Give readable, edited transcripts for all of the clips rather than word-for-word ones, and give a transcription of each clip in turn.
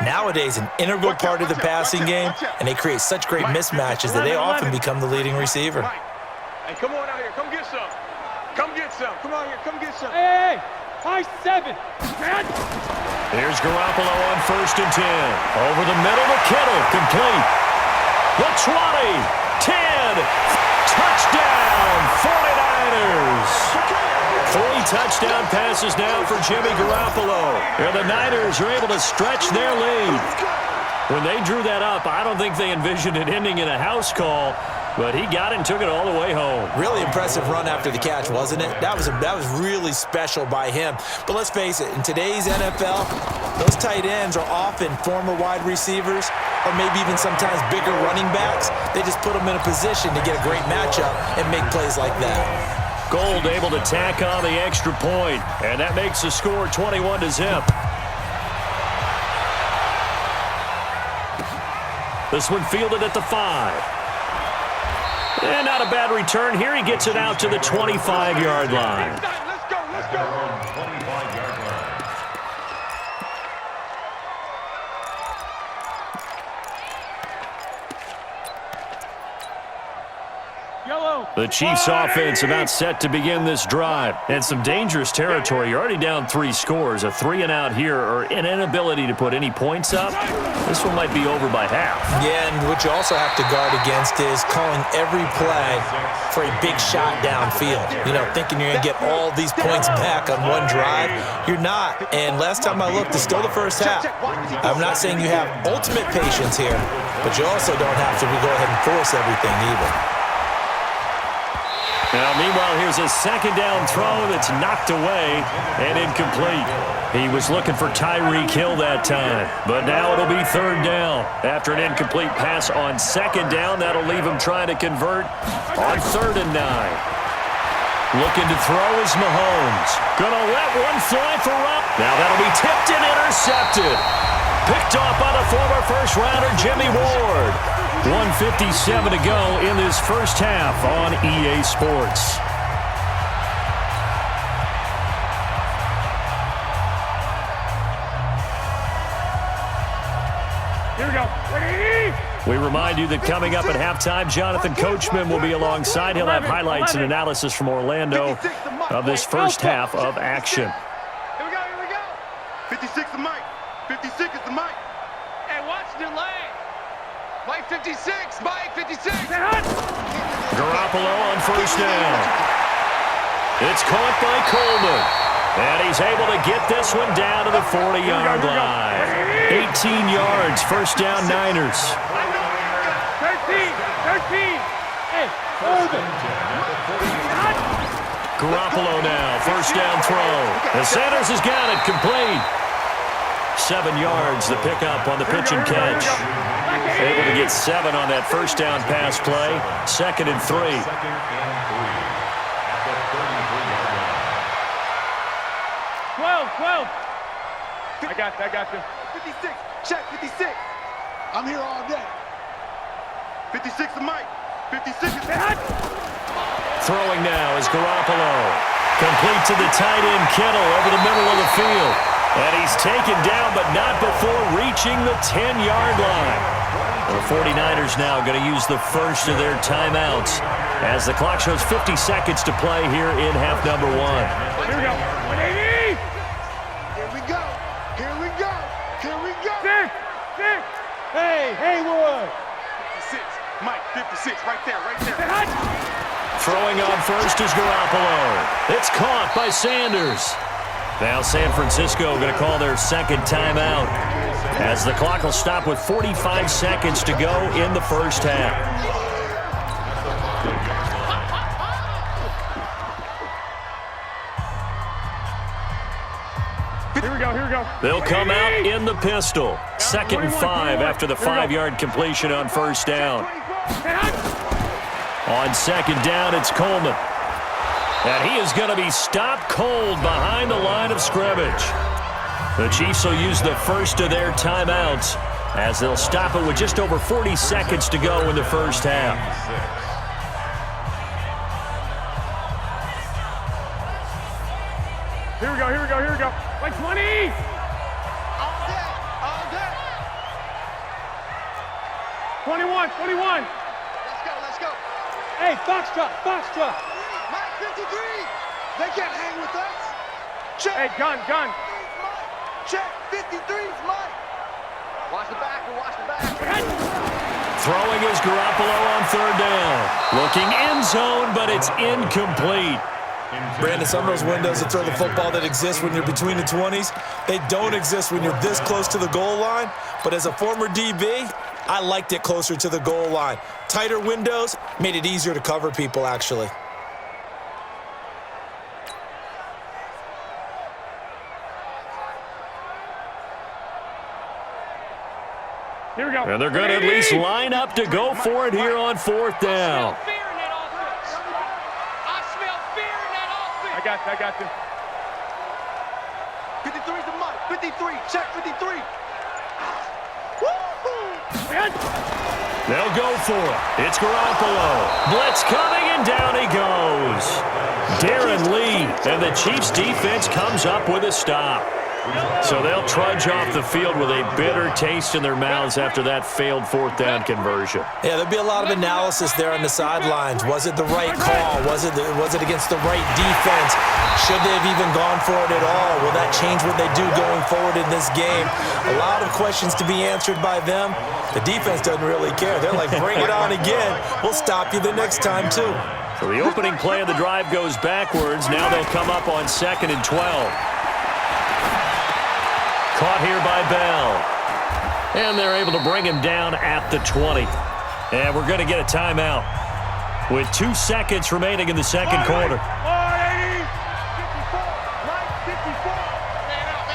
nowadays an integral part of the passing game, and they create such great mismatches that they often become the leading receiver. Hey, come on out here. Come get some. Come get some. Come on here. Come get some. Hey, high 7. Man. Here's Garoppolo on 1st and 10. Over the middle to Kittle. Complete. The 20. 10. Touchdown. 49ers. 3 touchdown passes now for Jimmy Garoppolo. And the Niners are able to stretch their lead. When they drew that up, I don't think they envisioned it ending in a house call, but he got it and took it all the way home. Really impressive run after the catch, wasn't it? That was really special by him. But let's face it, in today's NFL, those tight ends are often former wide receivers or maybe even sometimes bigger running backs. They just put them in a position to get a great matchup and make plays like that. Gold able to tack on the extra point, and that makes the score 21-0. This one fielded at the 5. And not a bad return here. He gets it out to the 25-yard line. Let's go. Let's go. 25-yard line. The Chiefs offense about set to begin this drive. And some dangerous territory. You're already down 3 scores. A 3-and-out here or an inability to put any points up. This one might be over by half. Yeah, and what you also have to guard against is calling every play for a big shot downfield. You know, thinking you're going to get all these points back on one drive. You're not. And last time I looked, it's still the first half. I'm not saying you have ultimate patience here, but you also don't have to go ahead and force everything either. Now, meanwhile, here's a 2nd down throw that's knocked away and incomplete. He was looking for Tyreek Hill that time, but now it'll be 3rd down. After an incomplete pass on 2nd down, that'll leave him trying to convert on 3rd and 9. Looking to throw is Mahomes. Gonna let one fly for Rupp. Now that'll be tipped and intercepted. Picked off by the former first-rounder Jimmy Ward. 1:57 to go in this first half on EA Sports. Here we go. Ready? We remind you that coming up at halftime, Jonathan Coachman will be alongside. He'll have highlights and analysis from Orlando of this first half of action. Here we go. 56 the mic. 56 is the mic. Hey, watch the lane. Mike 56. Mike 56. Garoppolo on 1st down. It's caught by Coleman. And he's able to get this one down to the 40-yard line. 18 yards, 1st down Niners. 13. Hey, hold it. Garoppolo now, 1st down throw. The Sanders has got it, complete. 7 yards, the pickup on the pitch and catch. Able to get 7 on that 1st down pass play. 2nd and 3. 12. I got you. 56. Check 56. I'm here all day. 56 the mic. 56 is the Throwing now is Garoppolo. Complete to the tight end Kittle over the middle of the field. And he's taken down, but not before reaching the 10-yard line. The 49ers now going to use the first of their timeouts as the clock shows 50 seconds to play here in half number 1. Here we go. 180. Here we go. 6. Hey, Haywood. 56. Mike 56. Right there. Throwing on first is Garoppolo. It's caught by Sanders. Now San Francisco going to call their 2nd timeout as the clock will stop with 45 seconds to go in the first half. Here we go. They'll come out in the pistol. 2nd and 5 after the 5-yard completion on 1st down. On 2nd down, it's Coleman. And he is going to be stopped cold behind the line of scrimmage. The Chiefs will use the first of their timeouts as they'll stop it with just over 40 seconds to go in the first half. Here we go. Like 20. All day. 21, 21. Let's go. Hey, Foxtrot. Mike, 53. They can't hang with us. Check. Hey, gun. Check. 53's Mike. Watch the back. Throwing is Garoppolo on third down. Looking end zone, but it's incomplete. Brandon, some of those windows to throw the football that exist when you're between the 20s, they don't exist when you're this close to the goal line. But as a former DB, I liked it closer to the goal line. Tighter windows made it easier to cover people, actually. Here we go. And they're going to at least line up to go for it here on fourth down. I got you. 53's the Mike. 53. Check 53. They'll go for it. It's Garoppolo. Blitz coming, and down he goes. Darren Lee, and the Chiefs' defense comes up with a stop. So they'll trudge off the field with a bitter taste in their mouths after that failed fourth down conversion. Yeah, there'll be a lot of analysis there on the sidelines. Was it the right call? Was it against the right defense? Should they have even gone for it at all? Will that change what they do going forward in this game? A lot of questions to be answered by them. The defense doesn't really care. They're like, bring it on again. We'll stop you the next time, too. So the opening play of the drive goes backwards. Now they'll come up on 2nd and 12. Caught here by Bell. And they're able to bring him down at the 20. And we're going to get a timeout with 2 seconds remaining in the second quarter. 180. 54. Mike, 54. Man out.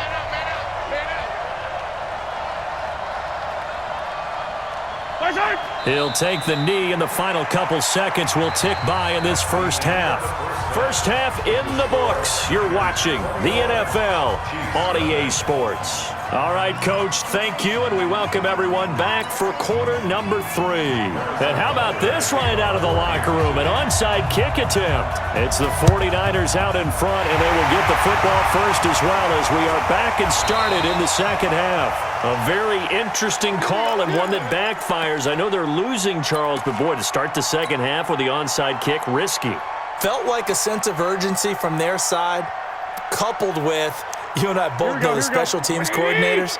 He'll take the knee, and the final couple seconds will tick by in this first half. First half in the books. You're watching the NFL on EA Sports. All right, Coach, thank you, and we welcome everyone back for quarter number 3. And how about this right out of the locker room? An onside kick attempt. It's the 49ers out in front, and they will get the football first as well as we are back and started in the second half. A very interesting call and one that backfires. I know they're losing, Charles, but boy, to start the second half with the onside kick, risky. Felt like a sense of urgency from their side, coupled with, you and I both know the special teams coordinators.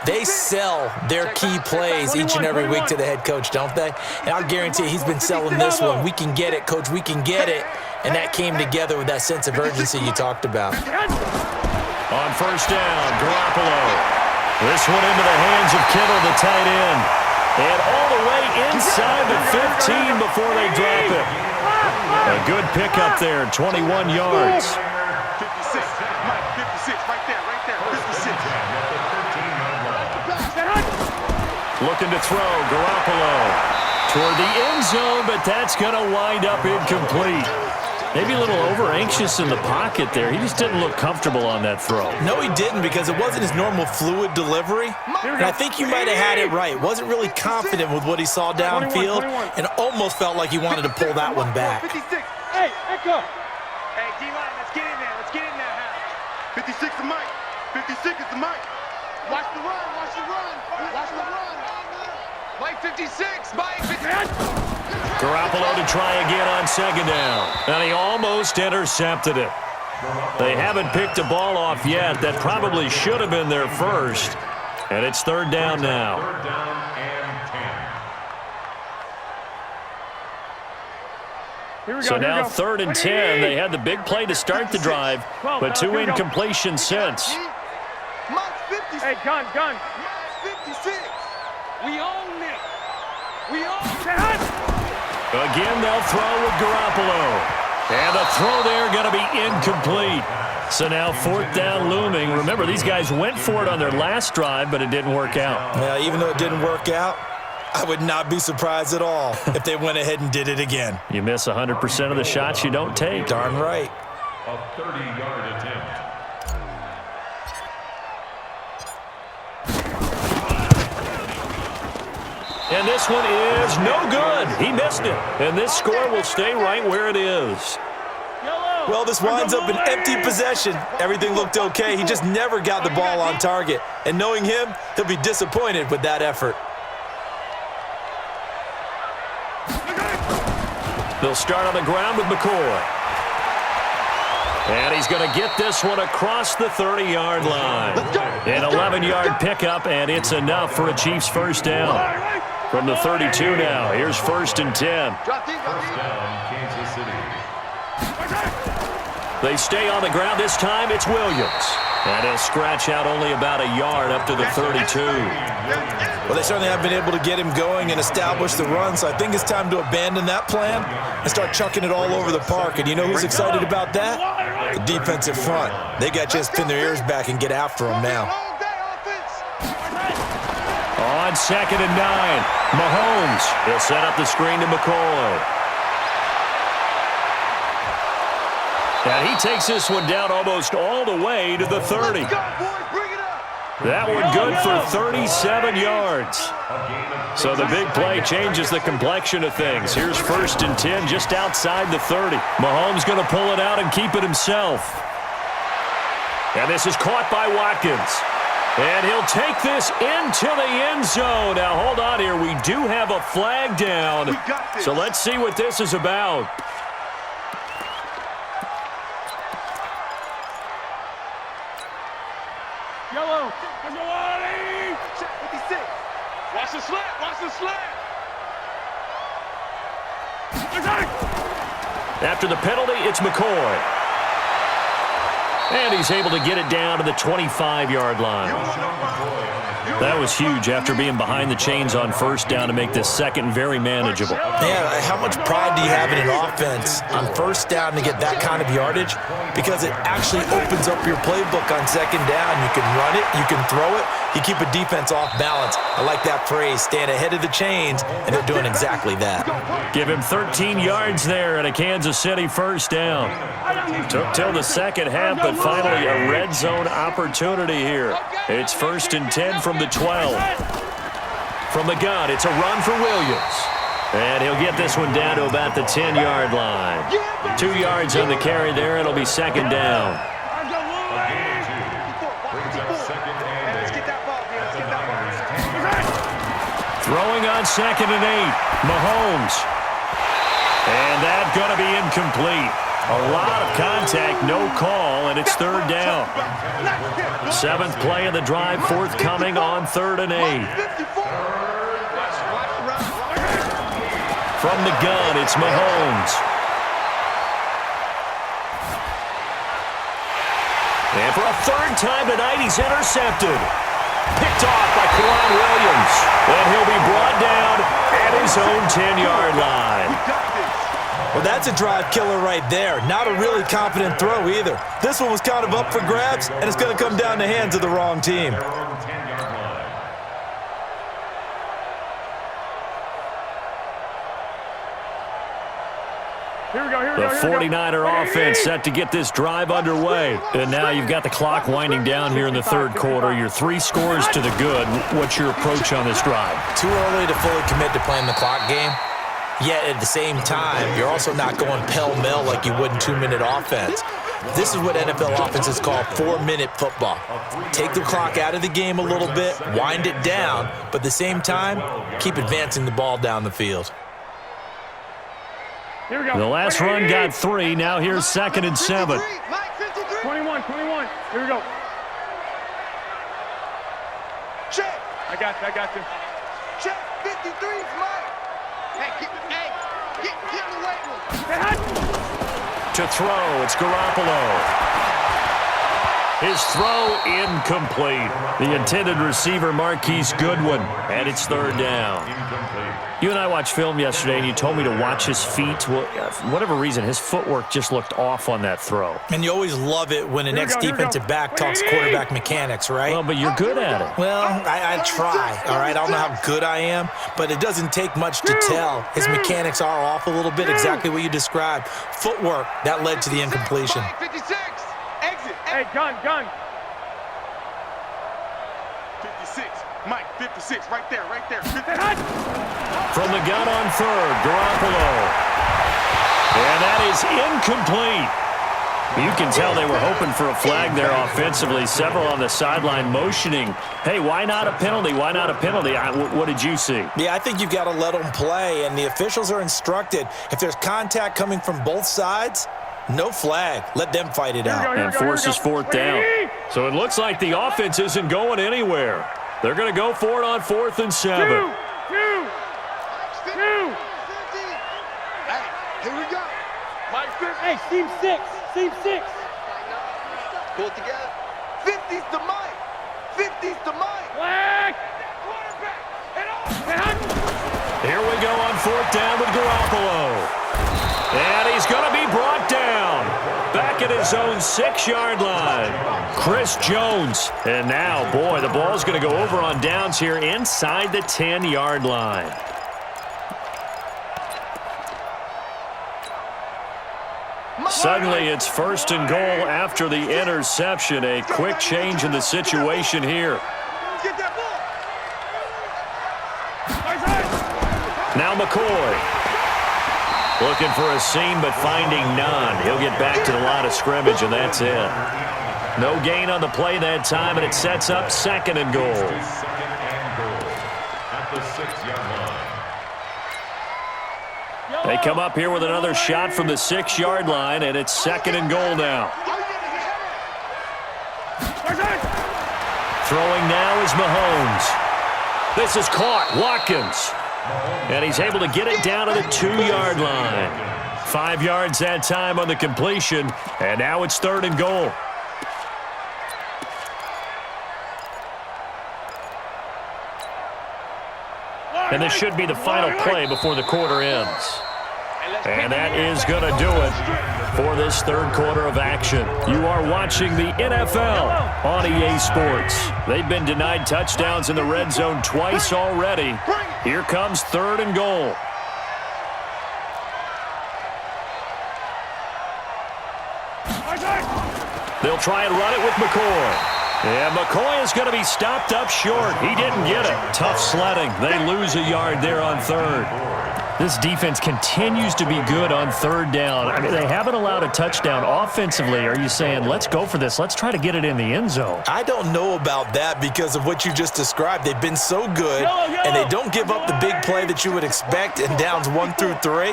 They sell their key plays each and every week to the head coach, don't they? And I'll guarantee he's been selling this one. We can get it, coach, we can get it. And that came together with that sense of urgency you talked about. On first down, Garoppolo. This one into the hands of Kittle, the tight end. And all the way inside the 15 before they drop it. A good pickup there, 21 yards. 56. Mike, 56. Right there. 56. Looking to throw, Garoppolo. Toward the end zone, but that's going to wind up incomplete. Maybe a little over-anxious in the pocket there. He just didn't look comfortable on that throw. No, he didn't, because it wasn't his normal fluid delivery. And I think you might have had it right. Wasn't really confident with what he saw downfield and almost felt like he wanted to pull that one back. 56. Hey, Echo. Hey, D-line, let's get in there. Let's get in there, Hal. 56 is Mike. 56 is the Mike. Watch the run. Mike, 56. Mike, 56. Garoppolo to try again on second down. And he almost intercepted it. They haven't picked a ball off yet. That probably should have been their first. And it's third down now. Third down and 10. So now 3rd and 10. They had the big play to start the drive, but 2 incompletions since. Mike, 56. Hey, gun. Mike, 56. We own it. Again, they'll throw with Garoppolo. And the throw there going to be incomplete. So now 4th down looming. Remember, these guys went for it on their last drive, but it didn't work out. Yeah, even though it didn't work out, I would not be surprised at all if they went ahead and did it again. You miss 100% of the shots you don't take. Darn right. A 30-yard attempt. And this one is no good. He missed it. And this score will stay right where it is. Well, this winds up an empty possession. Everything looked okay. He just never got the ball on target. And knowing him, he'll be disappointed with that effort. They'll start on the ground with McCoy. And he's going to get this one across the 30-yard line. An 11-yard pickup, and it's enough for a Chiefs first down. From the 32 now, here's 1st and 10. First down, Kansas City. They stay on the ground. This time it's Williams. And he'll scratch out only about a yard up to the 32. Well, they certainly have been able to get him going and establish the run, so I think it's time to abandon that plan and start chucking it all over the park. And you know who's excited about that? The defensive front. They got just pin their ears back and get after him now. On 2nd and 9, Mahomes. He'll set up the screen to McCoy. And he takes this one down almost all the way to the 30. That one good for 37 yards. So the big play changes the complexion of things. Here's 1st and 10 just outside the 30. Mahomes going to pull it out and keep it himself. And this is caught by Watkins. And he'll take this into the end zone. Now, hold on here. We do have a flag down. So let's see what this is about. Yellow. Check 56. Watch the slant. Watch the slant. After the penalty, it's McCoy. And he's able to get it down to the 25-yard line. That was huge after being behind the chains on 1st down to make this second very manageable. Yeah, how much pride do you have in an offense on 1st down to get that kind of yardage? Because it actually opens up your playbook on 2nd down. You can run it, you can throw it, you keep a defense off balance. I like that phrase, stand ahead of the chains, and they're doing exactly that. Give him 13 yards there and a Kansas City 1st down. Took till the second half, but finally a red zone opportunity here. It's 1st and 10 from the 12. From the gun, it's a run for Williams. And he'll get this one down to about the 10-yard line. 2 yards on the carry there. It'll be 2nd down. Throwing on 2nd and 8. Mahomes. And that's going to be incomplete. A lot of contact, no call, and it's 3rd down. 7th play of the drive, forthcoming on 3rd and 8. From the gun, it's Mahomes. And for a 3rd time tonight, he's intercepted. Picked off by Kwan Williams. And he'll be brought down at his own 10-yard line. Well, that's a drive killer right there. Not a really confident throw either. This one was kind of up for grabs, and it's going to come down the hands of the wrong team. The 49er offense set to get this drive underway. And now you've got the clock winding down here in the 3rd quarter. You're 3 scores to the good. What's your approach on this drive? Too early to fully commit to playing the clock game. Yet at the same time, you're also not going pell-mell like you would in 2-minute offense. This is what NFL offenses call 4-minute football. Take the clock out of the game a little bit, wind it down, but at the same time, keep advancing the ball down the field. Here we go. The last run got 3. Now here's 2nd and 7. 21. Here we go. Check. I got you. Check 53, Mike. Hey, get the weight room. To throw, it's Garoppolo. His throw incomplete. The intended receiver, Marquise Goodwin, and it's 3rd down. You and I watched film yesterday, and you told me to watch his feet. Well, for whatever reason, his footwork just looked off on that throw. And you always love it when an ex-defensive back talks quarterback mechanics, right? Well, but you're good at it. Well, I try, all right? I don't know how good I am, but it doesn't take much to tell. His mechanics are off a little bit, exactly what you described. Footwork, that led to the incompletion. 56. Exit. Hey, gun. 56. Mike, 56. Right there. 56. From the gun on 3rd, Garoppolo. And that is incomplete. You can tell they were hoping for a flag there offensively. Several on the sideline motioning, hey, why not a penalty? Why not a penalty? What did you see? Yeah, I think you've got to let them play, and the officials are instructed. If there's contact coming from both sides, no flag. Let them fight it out. And forces fourth down. So it looks like the offense isn't going anywhere. They're going to go for it on 4th and 7. Two. Hey, here we go. Hey, team 6. Team 6. Pull it together. 50's the mic. 50's the mic. Flag. Here we go on 4th down with Garoppolo. And he's going to be brought down. Back at his own 6-yard line. Chris Jones. And now, boy, the ball's going to go over on downs here inside the 10-yard line. Suddenly, it's 1st and goal after the interception. A quick change in the situation here. Get that ball. Now McCoy. Looking for a seam, but finding none. He'll get back to the line of scrimmage, and that's it. No gain on the play that time, and it sets up 2nd and goal. At the 6-yard line. They come up here with another shot from the 6-yard line, and it's 2nd and goal now. Throwing now is Mahomes. This is caught. Watkins. And he's able to get it down to the 2-yard line. 5 yards that time on the completion, and now it's 3rd and goal. And this should be the final play before the quarter ends. And that is going to do it for this 3rd quarter of action. You are watching the NFL on EA Sports. They've been denied touchdowns in the red zone twice already. Here comes 3rd and goal. They'll try and run it with McCoy. And McCoy is going to be stopped up short. He didn't get it. Tough sledding. They lose a yard there on 3rd. This defense continues to be good on 3rd down. I mean, they haven't allowed a touchdown offensively. Are you saying, let's go for this? Let's try to get it in the end zone. I don't know about that because of what you just described. They've been so good, and they don't give up the big play that you would expect in downs 1 through 3.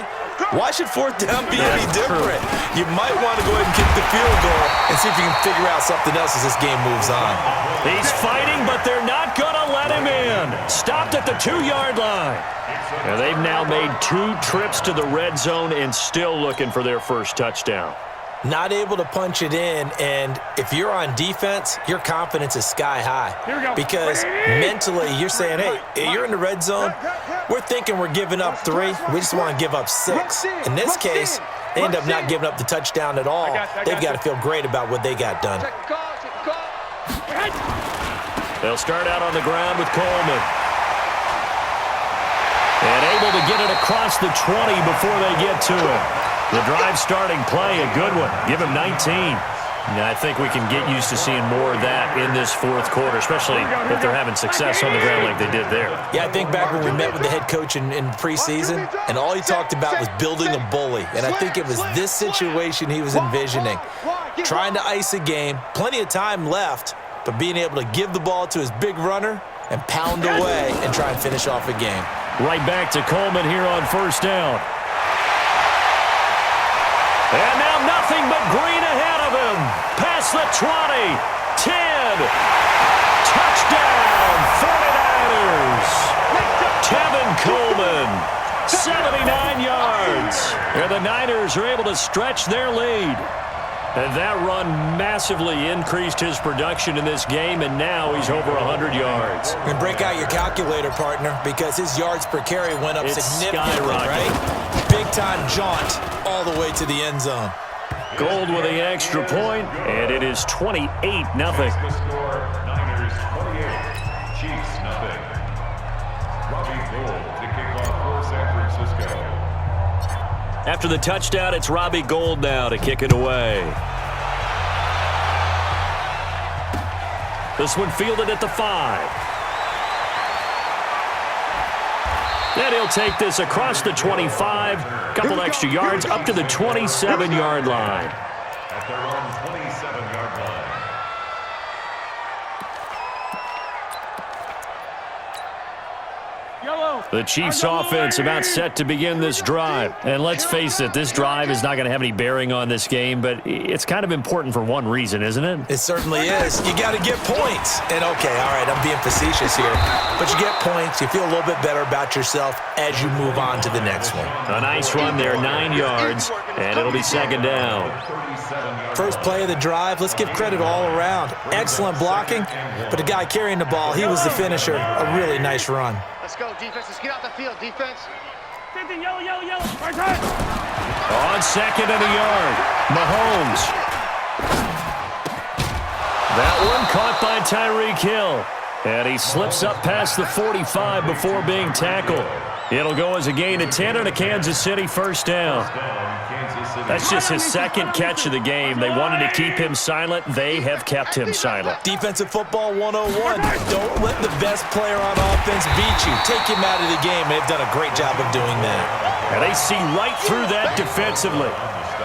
Why should 4th down be any different? You might want to go ahead and kick the field goal and see if you can figure out something else as this game moves on. He's fighting, but they're not going to let him in. Stopped at the 2-yard line. And they've now made 2 trips to the red zone and still looking for their first touchdown. Not able to punch it in, and if you're on defense, your confidence is sky high. Because mentally, you're saying, hey, you're in the red zone. We're thinking we're giving up 3. We just want to give up 6. In this case, they end up not giving up the touchdown at all. They've got to feel great about what they got done. They'll start out on the ground with Coleman. And able to get it across the 20 before they get to it. The drive starting play, a good one. Give him 19. And I think we can get used to seeing more of that in this 4th quarter, especially if they're having success on the ground like they did there. Yeah, I think back when we met with the head coach in preseason, and all he talked about was building a bully. And I think it was this situation he was envisioning. Trying to ice a game, plenty of time left, but being able to give the ball to his big runner and pound away and try and finish off a game. Right back to Coleman here on 1st down. And now nothing but green ahead of him. Past the 20, 10. Touchdown, 49ers. Tevin Coleman, 79 yards. And the Niners are able to stretch their lead. And that run massively increased his production in this game, and now he's over 100 yards. And break out your calculator, partner, because his yards per carry went up significantly, right? Big-time jaunt all the way to the end zone. Gold with the extra point, and it is 28-0. The score, Niners 28, Chiefs nothing. Robbie Gould to kick off for San Francisco. After the touchdown, it's Robbie Gould now to kick it away. This one fielded at the 5. Then he'll take this across the 25, couple extra yards up to the 27-yard line. At their The Chiefs offense about set to begin this drive. And let's face it, this drive is not going to have any bearing on this game, but it's kind of important for one reason, isn't it? It certainly is. You got to get points. And okay, all right, I'm being facetious here. But you get points, you feel a little bit better about yourself as you move on to the next one. A nice run there, 9 yards, and it'll be second down. First play of the drive, let's give credit all around. Excellent blocking, but the guy carrying the ball, he was the finisher. A really nice run. Let's go, defense. Let's get out the field, defense. Yellow, yellow, yellow. Right. On second and a yard, Mahomes. That one caught by Tyreek Hill. And he slips up past the 45 before being tackled. It'll go as a gain of 10 and a Kansas City first down. That's just his second catch of the game. They wanted to keep him silent. They have kept him silent. Defensive football 101. Don't let the best player on offense beat you. Take him out of the game. They've done a great job of doing that. And they see right through that defensively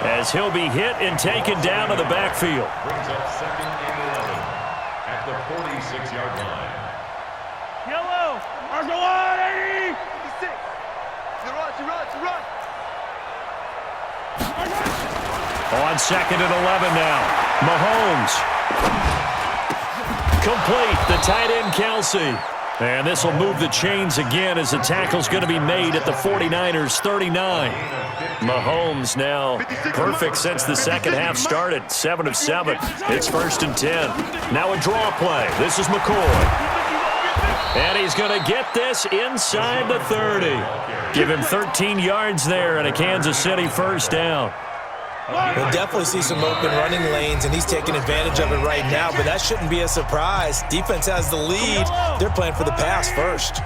as he'll be hit and taken down to the backfield. Brings up second and 11 at the 46-yard line. Yellow. Argo 80. 56. To run. On second and 11 now, Mahomes. Complete, the tight end Kelsey. And this will move the chains again as the tackle's going to be made at the 49ers 39. Mahomes now perfect since the second half started. 7 of 7. It's first and 10. Now a draw play. This is McCoy. And he's going to get this inside the 30. Give him 13 yards there and a Kansas City first down. We'll definitely see some open running lanes, and he's taking advantage of it right now, but that shouldn't be a surprise. Defense has the lead. They're playing for the pass first.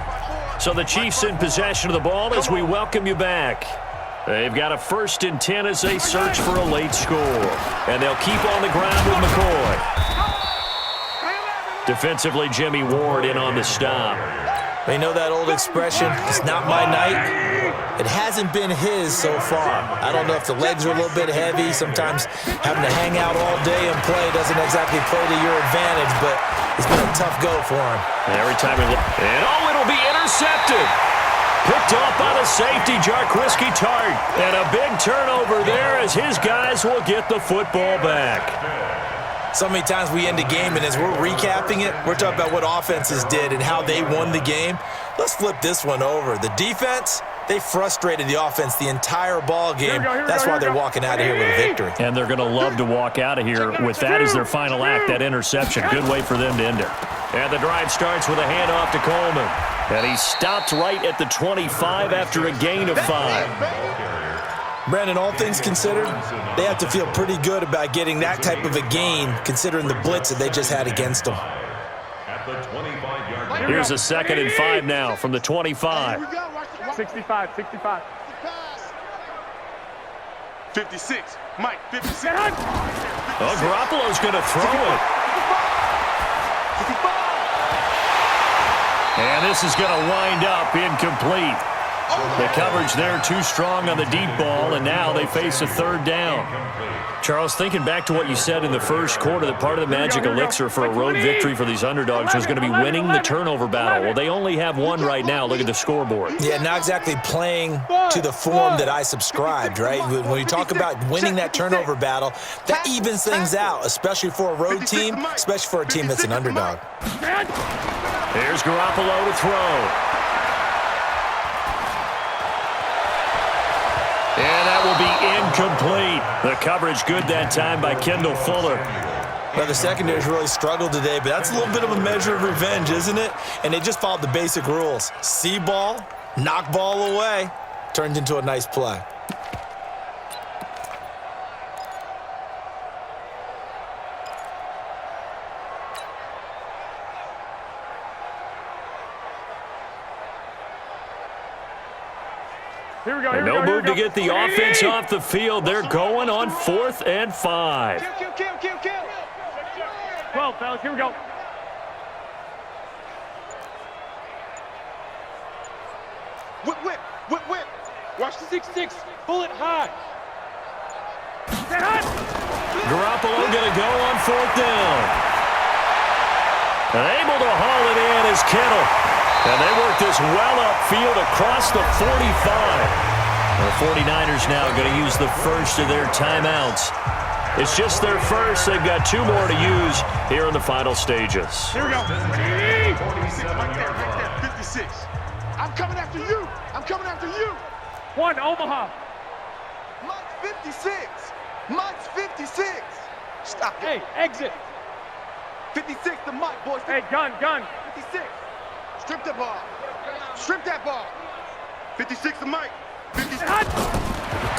So the Chiefs in possession of the ball as we welcome you back. They've got a first and 10 as they search for a late score. And they'll keep on the ground with McCoy. Defensively, Jimmy Ward in on the stop. You know that old expression, it's not my night? It hasn't been his so far. I don't know if the legs are a little bit heavy. Sometimes having to hang out all day and play doesn't exactly play to your advantage, but it's been a tough go for him. Every time we look, and it'll be intercepted. Picked off by the safety, Jarquiski Tart. And a big turnover there as his guys will get the football back. So many times we end a game, and as we're recapping it, we're talking about what offenses did and how they won the game. Let's flip this one over. The defense, they frustrated the offense the entire ball game. That's why they're walking out of here with a victory. And they're going to love to walk out of here with that as their final act, that interception. Good way for them to end it. And the drive starts with a handoff to Coleman. And he stopped right at the 25 after a gain of 5. Brandon, all things considered, they have to feel pretty good about getting that type of a gain, considering the blitz that they just had against them. At the 25-yard line. Here's a second and 5 now from the 25. 65. 56. Mike, 56. Oh, Garoppolo's going to throw it. And this is going to wind up incomplete. The coverage there too strong on the deep ball, and now they face a third down. Charles, thinking back to what you said in the first quarter, that part of the magic elixir for a road victory for these underdogs was going to be winning the turnover battle. Well, they only have one right now. Look at the scoreboard. Yeah, not exactly playing to the form that I subscribed, right? When you talk about winning that turnover battle, that evens things out, especially for a road team, especially for a team that's an underdog. Here's Garoppolo to throw. And that will be incomplete. The coverage good that time by Kendall Fuller. Well, the secondary's really struggled today, but that's a little bit of a measure of revenge, isn't it? And they just followed the basic rules. See ball, knock ball away, turned into a nice play. Here we go. No move to get the offense off the field. They're going on 4th and 5. Kill. 12, fellas. Here we go. Whip. Watch the 6-6. Pull it high. Garoppolo going to go on 4th down. And able to haul it in is Kittle. And they work this well upfield across the 45. The 49ers now going to use the first of their timeouts. It's just their first. They've got 2 more to use here in the final stages. Here we go. 56, right there, 56. I'm coming after you. I'm coming after you. 1, Omaha. Mike's 56. Mike's 56. Stop it. Hey, exit. 56 to Mike, boys. Hey, gun. 56. Strip that ball. Strip that ball. 56 to Mike. 56.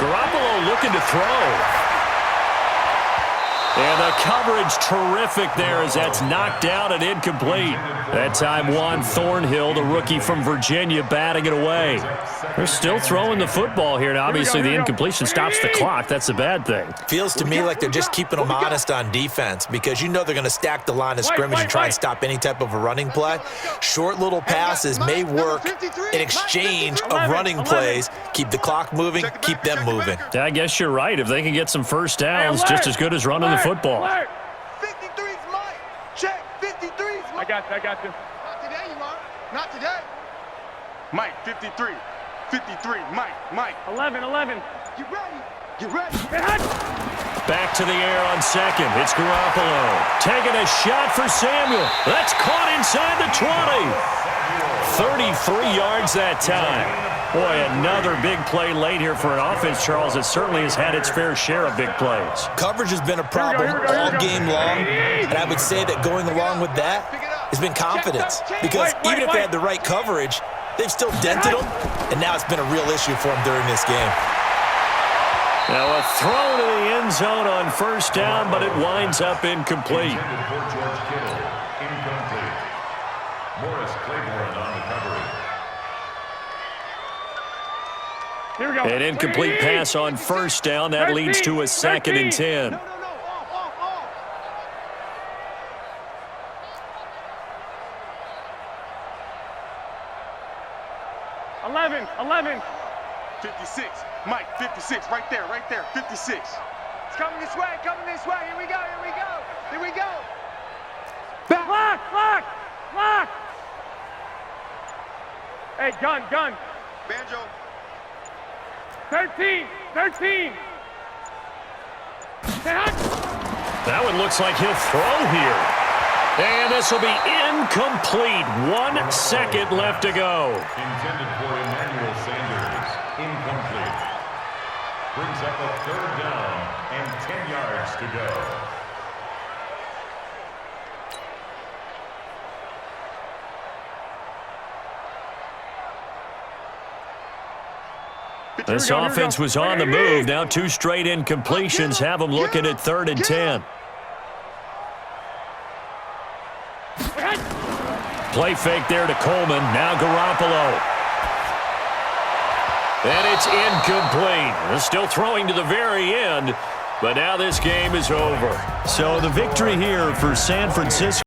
Garoppolo looking to throw. And the coverage terrific there as that's knocked down and incomplete. That time Juan Thornhill, the rookie from Virginia, batting it away. They're still throwing the football here. Now, obviously, the incompletion stops the clock. That's a bad thing. Feels to me like they're just keeping them honest on defense because you know they're going to stack the line of scrimmage and try and stop any type of a running play. Short little passes may work in exchange of running plays. Keep the clock moving, keep them moving. Yeah, I guess you're right. If they can get some first downs, just as good as running the football. 53's Mike. Check. 53's Mike. I got you. Not today, you are. Not today. Mike, 53. 53. Mike. 11. You ready? You ready? Back to the air on second. It's Garoppolo. Taking a shot for Samuel. That's caught inside the 20. 33 yards that time. Boy, another big play late here for an offense, Charles, that certainly has had its fair share of big plays. Coverage has been a problem all game long, and I would say that going along with that has been confidence. Because even if they had the right coverage, they've still dented them, and now it's been a real issue for them during this game. Now a throw to the end zone on first down, but it winds up incomplete. Intended for George Kittle. Incomplete. Morris Claiborne on the coverage. Here we go. An incomplete pass on first down. That leads to a 2nd and 10. No. Off. 11. 56. Mike, 56. Right there. 56. It's coming this way. Here we go. Back. Lock. Hey, gun. Banjo. 13. That one looks like he'll throw here. And this will be incomplete. 1 second left to go. Intended for Emmanuel Sanders. Incomplete. Brings up a 3rd down and 10 yards to go. This offense was on the move. Now 2 straight incompletions have them looking at 3rd and 10. Play fake there to Coleman. Now Garoppolo. And it's incomplete. They're still throwing to the very end, but now this game is over. So the victory here for San Francisco.